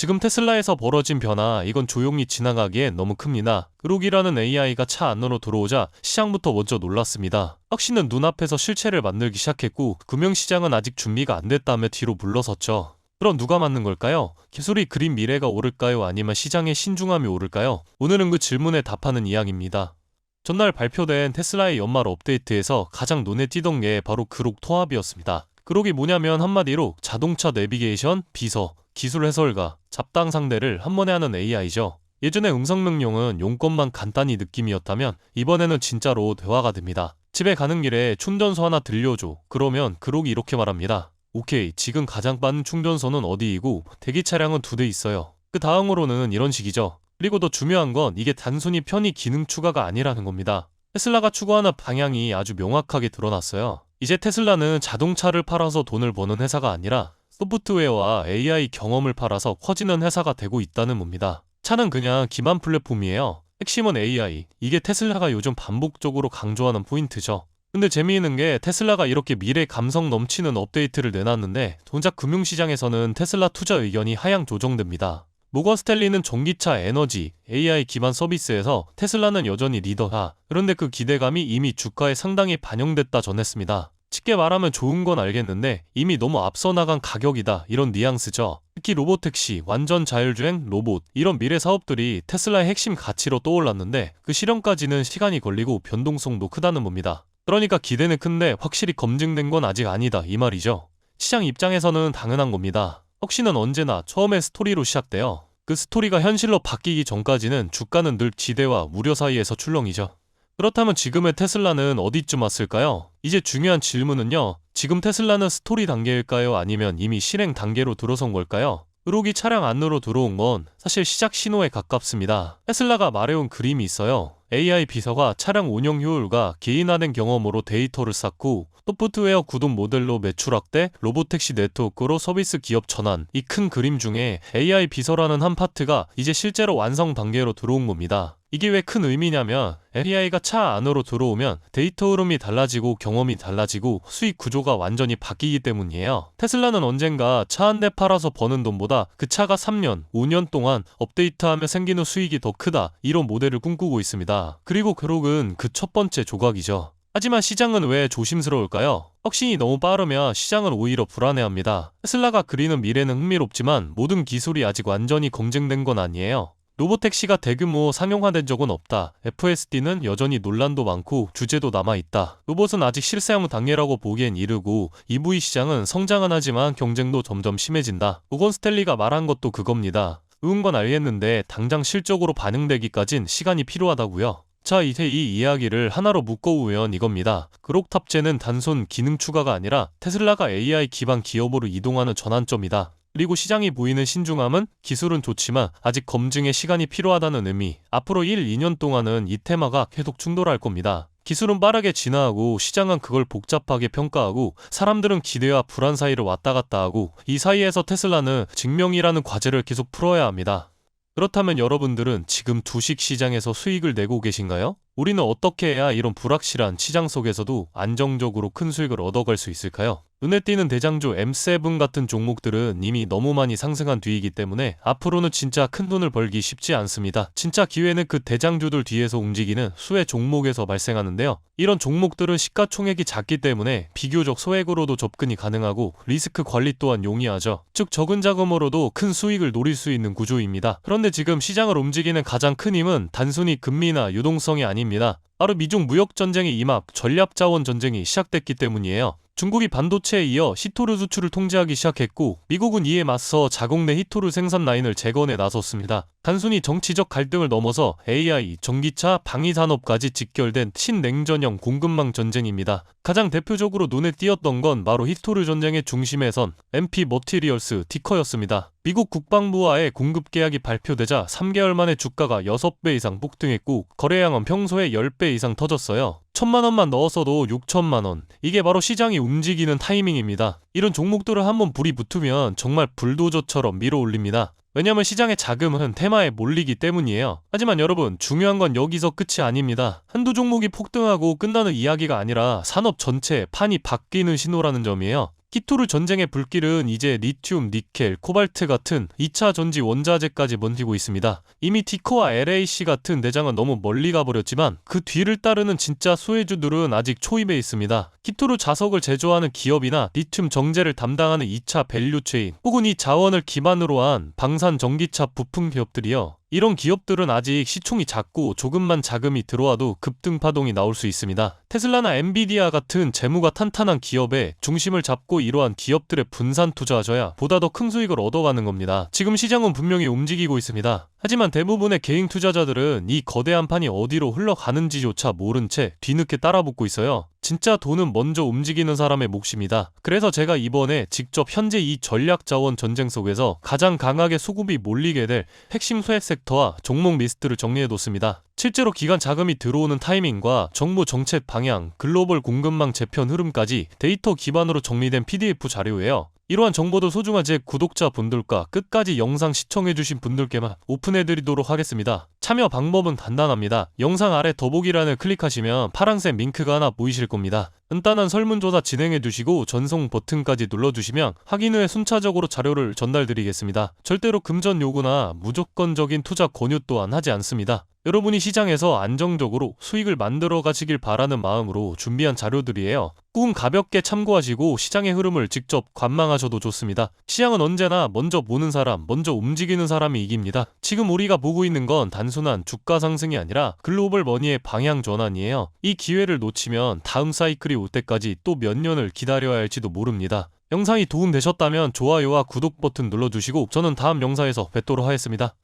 지금 테슬라에서 벌어진 변화, 이건 조용히 지나가기엔 너무 큽니다. 그록이라는 AI가 차 안으로 들어오자 시장부터 먼저 놀랐습니다. 혁신은 눈앞에서 실체를 만들기 시작했고 금융시장은 아직 준비가 안 됐다며 뒤로 물러섰죠. 그럼 누가 맞는 걸까요? 기술이 그린 미래가 오를까요? 아니면 시장의 신중함이 오를까요? 오늘은 그 질문에 답하는 이야기입니다. 전날 발표된 테슬라의 연말 업데이트에서 가장 눈에 띄던 게 바로 그록 통합이었습니다. 그록이 뭐냐면 한마디로 자동차 내비게이션, 비서, 기술 해설가, 잡당 상대를 한 번에 하는 AI죠. 예전에 음성명령은 용건만 간단히 느낌이었다면 이번에는 진짜로 대화가 됩니다. 집에 가는 길에 충전소 하나 들려줘. 그러면 그록이 이렇게 말합니다. 오케이, 지금 가장 빠른 충전소는 어디이고 대기 차량은 2대 있어요. 그 다음으로는 이런 식이죠. 그리고 더 중요한 건 이게 단순히 편의 기능 추가가 아니라는 겁니다. 테슬라가 추구하는 방향이 아주 명확하게 드러났어요. 이제 테슬라는 자동차를 팔아서 돈을 버는 회사가 아니라 소프트웨어와 AI 경험을 팔아서 커지는 회사가 되고 있다는 겁니다. 차는 그냥 기반 플랫폼이에요. 핵심은 AI. 이게 테슬라가 요즘 반복적으로 강조하는 포인트죠. 근데 재미있는 게 테슬라가 이렇게 미래 감성 넘치는 업데이트를 내놨는데 정작 금융시장에서는 테슬라 투자 의견이 하향 조정됩니다. 모건 스탠리는 전기차 에너지, AI 기반 서비스에서 테슬라는 여전히 리더다. 그런데 그 기대감이 이미 주가에 상당히 반영됐다 전했습니다. 쉽게 말하면 좋은 건 알겠는데 이미 너무 앞서 나간 가격이다, 이런 뉘앙스죠. 특히 로보택시, 완전 자율주행, 로봇 이런 미래 사업들이 테슬라의 핵심 가치로 떠올랐는데 그 실현까지는 시간이 걸리고 변동성도 크다는 겁니다. 그러니까 기대는 큰데 확실히 검증된 건 아직 아니다, 이 말이죠. 시장 입장에서는 당연한 겁니다. 혁신은 언제나 처음에 스토리로 시작돼요. 그 스토리가 현실로 바뀌기 전까지는 주가는 늘 기대와 우려 사이에서 출렁이죠. 그렇다면 지금의 테슬라는 어디쯤 왔을까요? 이제 중요한 질문은요. 지금 테슬라는 스토리 단계일까요? 아니면 이미 실행 단계로 들어선 걸까요? 그록이 차량 안으로 들어온 건 사실 시작 신호에 가깝습니다. 테슬라가 말해온 그림이 있어요. AI 비서가 차량 운영 효율과 개인화된 경험으로 데이터를 쌓고 소프트웨어 구동 모델로 매출 확대, 로보택시 네트워크로 서비스 기업 전환, 이 큰 그림 중에 AI 비서라는 한 파트가 이제 실제로 완성 단계로 들어온 겁니다. 이게 왜 큰 의미냐면 AI가 차 안으로 들어오면 데이터 흐름이 달라지고 경험이 달라지고 수익 구조가 완전히 바뀌기 때문이에요. 테슬라는 언젠가 차 한 대 팔아서 버는 돈보다 그 차가 3년, 5년 동안 업데이트하며 생기는 수익이 더 크다, 이런 모델을 꿈꾸고 있습니다. 그리고 그록은 그 첫 번째 조각이죠. 하지만 시장은 왜 조심스러울까요? 혁신이 너무 빠르면 시장은 오히려 불안해합니다. 테슬라가 그리는 미래는 흥미롭지만 모든 기술이 아직 완전히 검증된 건 아니에요. 로보택시가 대규모 상용화된 적은 없다. FSD는 여전히 논란도 많고 주제도 남아있다. 로봇은 아직 실사용 단계라고 보기엔 이르고 EV 시장은 성장은 하지만 경쟁도 점점 심해진다. 모건 스탠리가 말한 것도 그겁니다. 의은 건 알겠는데 당장 실적으로 반영되기까진 시간이 필요하다고요. 자, 이제 이 이야기를 하나로 묶어오면 이겁니다. 그록 탑재는 단순 기능 추가가 아니라 테슬라가 AI 기반 기업으로 이동하는 전환점이다. 그리고 시장이 보이는 신중함은 기술은 좋지만 아직 검증에 시간이 필요하다는 의미. 앞으로 1, 2년 동안은 이 테마가 계속 충돌할 겁니다. 기술은 빠르게 진화하고 시장은 그걸 복잡하게 평가하고 사람들은 기대와 불안 사이를 왔다 갔다 하고 이 사이에서 테슬라는 증명이라는 과제를 계속 풀어야 합니다. 그렇다면 여러분들은 지금 주식 시장에서 수익을 내고 계신가요? 우리는 어떻게 해야 이런 불확실한 시장 속에서도 안정적으로 큰 수익을 얻어갈 수 있을까요? 눈에 띄는 대장주 M7 같은 종목들은 이미 너무 많이 상승한 뒤이기 때문에 앞으로는 진짜 큰 돈을 벌기 쉽지 않습니다. 진짜 기회는 그 대장주들 뒤에서 움직이는 수혜 종목에서 발생하는데요. 이런 종목들은 시가총액이 작기 때문에 비교적 소액으로도 접근이 가능하고 리스크 관리 또한 용이하죠. 즉 적은 자금으로도 큰 수익을 노릴 수 있는 구조입니다. 그런데 지금 시장을 움직이는 가장 큰 힘은 단순히 금리나 유동성이 아닙니다. 바로 미중 무역전쟁의 임박, 전략자원 전쟁이 시작됐기 때문이에요. 중국이 반도체에 이어 히토류 수출을 통제하기 시작했고 미국은 이에 맞서 자국 내 히토류 생산 라인을 재건에 나섰습니다. 단순히 정치적 갈등을 넘어서 AI, 전기차, 방위산업까지 직결된 신냉전형 공급망 전쟁입니다. 가장 대표적으로 눈에 띄었던 건 바로 히토류 전쟁의 중심에 선 MP 머티리얼스 티커였습니다. 미국 국방부와의 공급 계약이 발표되자 3개월 만에 주가가 6배 이상 폭등했고 거래량은 평소에 10배 이상 터졌어요. 1,000만원만 넣었어도 6,000만원. 이게 바로 시장이 움직이는 타이밍입니다. 이런 종목들을 한번 불이 붙으면 정말 불도저처럼 밀어올립니다. 왜냐면 시장의 자금은 테마에 몰리기 때문이에요. 하지만 여러분, 중요한 건 여기서 끝이 아닙니다. 한두 종목이 폭등하고 끝나는 이야기가 아니라 산업 전체의 판이 바뀌는 신호라는 점이에요. 키토르 전쟁의 불길은 이제 리튬, 니켈, 코발트 같은 2차 전지 원자재까지 번지고 있습니다. 이미 티커와 LAC 같은 대장은 너무 멀리 가버렸지만 그 뒤를 따르는 진짜 수혜주들은 아직 초입에 있습니다. 키토르 자석을 제조하는 기업이나 리튬 정제를 담당하는 2차 밸류체인 혹은 이 자원을 기반으로 한 방산 전기차 부품 기업들이요. 이런 기업들은 아직 시총이 작고 조금만 자금이 들어와도 급등 파동이 나올 수 있습니다. 테슬라나 엔비디아 같은 재무가 탄탄한 기업에 중심을 잡고 이러한 기업들의 분산 투자하셔야 보다 더 큰 수익을 얻어가는 겁니다. 지금 시장은 분명히 움직이고 있습니다. 하지만 대부분의 개인 투자자들은 이 거대한 판이 어디로 흘러가는지조차 모른 채 뒤늦게 따라붙고 있어요. 진짜 돈은 먼저 움직이는 사람의 몫입니다. 그래서 제가 이번에 직접 현재 이 전략자원 전쟁 속에서 가장 강하게 수급이 몰리게 될 핵심 소액 섹터와 종목 리스트를 정리해뒀습니다. 실제로 기관 자금이 들어오는 타이밍과 정부 정책 방향, 글로벌 공급망 재편 흐름까지 데이터 기반으로 정리된 PDF 자료예요. 이러한 정보도 소중한 제 구독자분들과 끝까지 영상 시청해주신 분들께만 오픈해드리도록 하겠습니다. 참여 방법은 간단합니다. 영상 아래 더보기란을 클릭하시면 파란색 링크가 하나 보이실 겁니다. 간단한 설문조사 진행해두시고 전송 버튼까지 눌러주시면 확인 후에 순차적으로 자료를 전달드리겠습니다. 절대로 금전 요구나 무조건적인 투자 권유 또한 하지 않습니다. 여러분이 시장에서 안정적으로 수익을 만들어 가시길 바라는 마음으로 준비한 자료들이에요. 꾹 가볍게 참고하시고 시장의 흐름을 직접 관망하셔도 좋습니다. 시장은 언제나 먼저 보는 사람, 먼저 움직이는 사람이 이깁니다. 지금 우리가 보고 있는 건 단순한 주가 상승이 아니라 글로벌 머니의 방향 전환이에요. 이 기회를 놓치면 다음 사이클이 올 때까지 또 몇 년을 기다려야 할지도 모릅니다. 영상이 도움되셨다면 좋아요와 구독 버튼 눌러주시고 저는 다음 영상에서 뵙도록 하겠습니다.